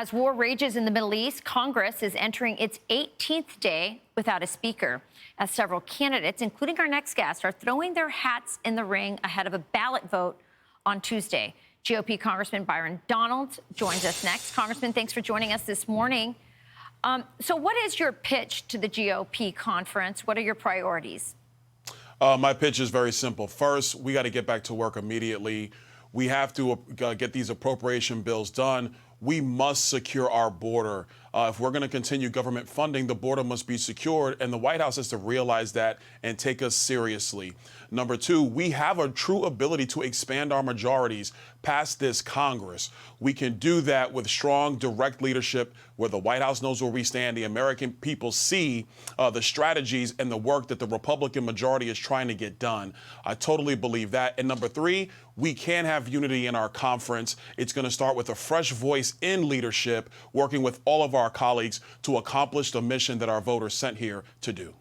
As war rages in the Middle East, Congress is entering its 18th day without a speaker, as several candidates, including our next guest, are throwing their hats in the ring ahead of a ballot vote on Tuesday. GOP Congressman Byron Donalds joins us next. Congressman, thanks for joining us this morning. So what is your pitch to the GOP conference? What are your priorities? My pitch is very simple. First, we got to get back to work immediately. We have to get these appropriation bills done. We must secure our border. If we're going to continue government funding, the border must be secured, and the White House has to realize that and take us seriously. Number two, we have a true ability to expand our majorities past this Congress. We can do that with strong, direct leadership where the White House knows where we stand. The American people see the strategies and the work that the Republican majority is trying to get done. I totally believe that. And number three, we can have unity in our conference. It's going to start with a fresh voice in leadership, working with all of our colleagues to accomplish the mission that our voters sent here to do.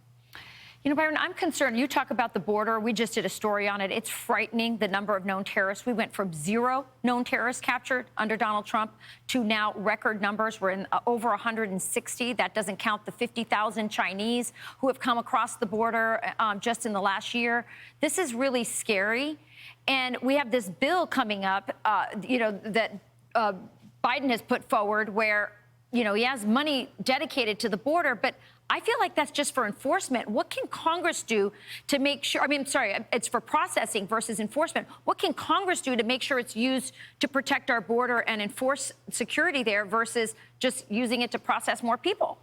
You know, Byron, I'm concerned. You talk about the border. We just did a story on it. It's frightening, the number of known terrorists. We went from 0 known terrorists captured under Donald Trump to now record numbers. We're in over 160. That doesn't count the 50,000 Chinese who have come across the border just in the last year. This is really scary. And we have this bill coming up, that Biden has put forward where, he has money dedicated to the border, but I feel like that's just for enforcement. What can Congress do to make sure, it's for processing versus enforcement. What can Congress do to make sure it's used to protect our border and enforce security there versus just using it to process more people?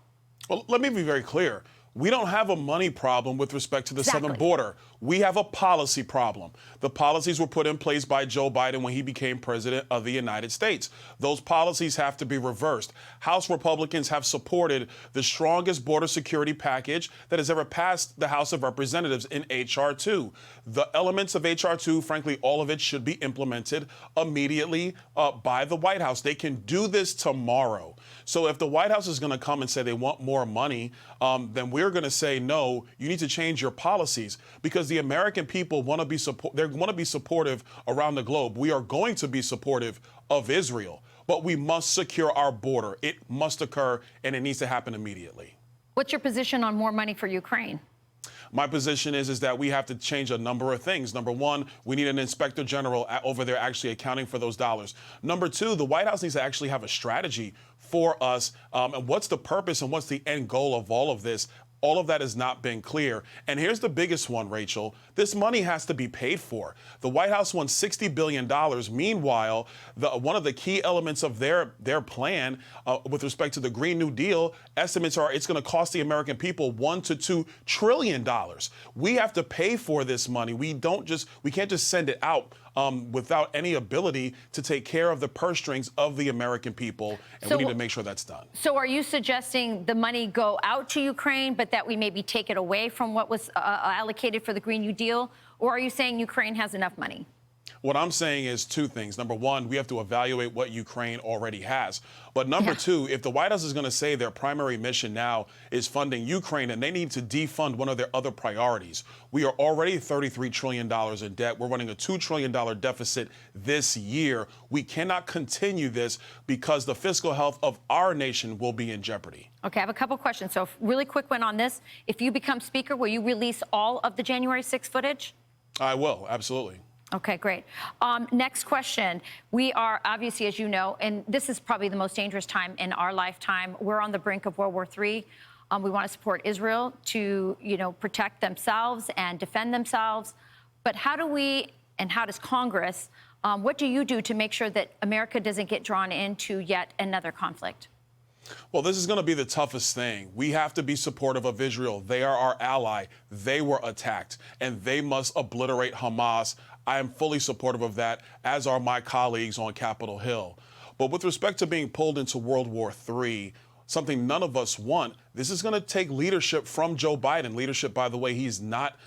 Well, let me be very clear. We don't have a money problem with respect to the southern border. We have a policy problem. The policies were put in place by Joe Biden when he became president of the United States. Those policies have to be reversed. House Republicans have supported the strongest border security package that has ever passed the House of Representatives in H.R. 2. The elements of H.R. 2, frankly, all of it should be implemented immediately by the White House. They can do this tomorrow. So if the White House is going to come and say they want more money, then we're going to say, no, you need to change your policies, because the American people want to be supportive around the globe. We are going to be supportive of Israel, but we must secure our border. It must occur, and it needs to happen immediately. What's your position on more money for Ukraine? My position is that we have to change a number of things. Number one, we need an inspector general over there actually accounting for those dollars. Number two, the White House needs to actually have a strategy for us. And what's the purpose and what's the end goal of all of this? All of that has not been clear. And here's the biggest one, Rachel. This money has to be paid for. The White House wants $60 billion. Meanwhile, one of the key elements of their plan with respect to the Green New Deal, estimates are it's going to cost the American people $1 to $2 trillion. We have to pay for this money. We can't just send it out without any ability to take care of the purse strings of the American people, and we need to make sure that's done. So are you suggesting the money go out to Ukraine, but that we maybe take it away from what was allocated for the Green New Deal? Or are you saying Ukraine has enough money? What I'm saying is two things. Number one, we have to evaluate what Ukraine already has. But number two, if the White House is going to say their primary mission now is funding Ukraine, and they need to defund one of their other priorities. We are already $33 trillion in debt. We're running a $2 trillion deficit this year. We cannot continue this because the fiscal health of our nation will be in jeopardy. Okay, I have a couple questions. So really quick one on this. If you become Speaker, will you release all of the January 6th footage? I will, absolutely. Okay, great. Next question. We are obviously, as you know, and this is probably the most dangerous time in our lifetime. We're on the brink of World War III. We want to support Israel to, protect themselves and defend themselves. But how do we, and how does Congress, what do you do to make sure that America doesn't get drawn into yet another conflict? Well, this is going to be the toughest thing. We have to be supportive of Israel. They are our ally. They were attacked, and they must obliterate Hamas. I am fully supportive of that, as are my colleagues on Capitol Hill. But with respect to being pulled into World War III, something none of us want, this is going to take leadership from Joe Biden. Leadership, by the way, he's not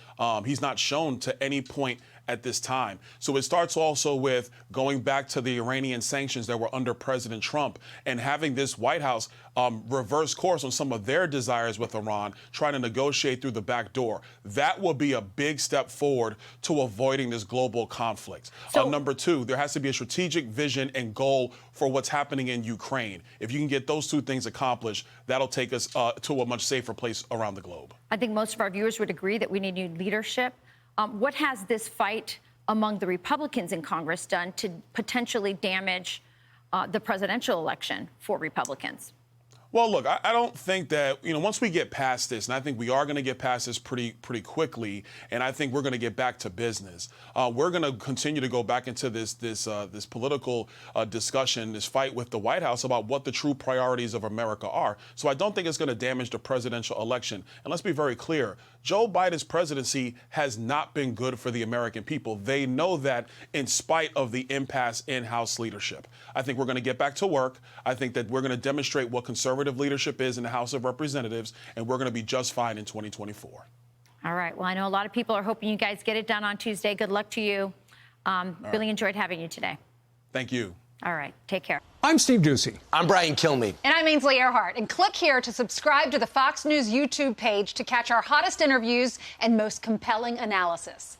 shown to any point at this time. So it starts also with going back to the Iranian sanctions that were under President Trump and having this White House reverse course on some of their desires with Iran, trying to negotiate through the back door. That will be a big step forward to avoiding this global conflict. So, number two, there has to be a strategic vision and goal for what's happening in Ukraine. If you can get those two things accomplished, that'll take us to a much safer place around the globe. I think most of our viewers would agree that we need new leadership. What has this fight among the Republicans in Congress done to potentially damage the presidential election for Republicans? Well, look, I don't think that, once we get past this, and I think we are going to get past this pretty quickly, and I think we're going to get back to business. We're going to continue to go back into this political discussion, this fight with the White House about what the true priorities of America are. So I don't think it's going to damage the presidential election. And let's be very clear. Joe Biden's presidency has not been good for the American people. They know that in spite of the impasse in House leadership. I think we're going to get back to work. I think that we're going to demonstrate what conservative leadership is in the House of Representatives, and we're going to be just fine in 2024. All right. Well, I know a lot of people are hoping you guys get it done on Tuesday. Good luck to you. Really enjoyed having you today. Thank you. All right. Take care. I'm Steve Ducey. I'm Brian Kilmeade. And I'm Ainsley Earhart. And click here to subscribe to the Fox News YouTube page to catch our hottest interviews and most compelling analysis.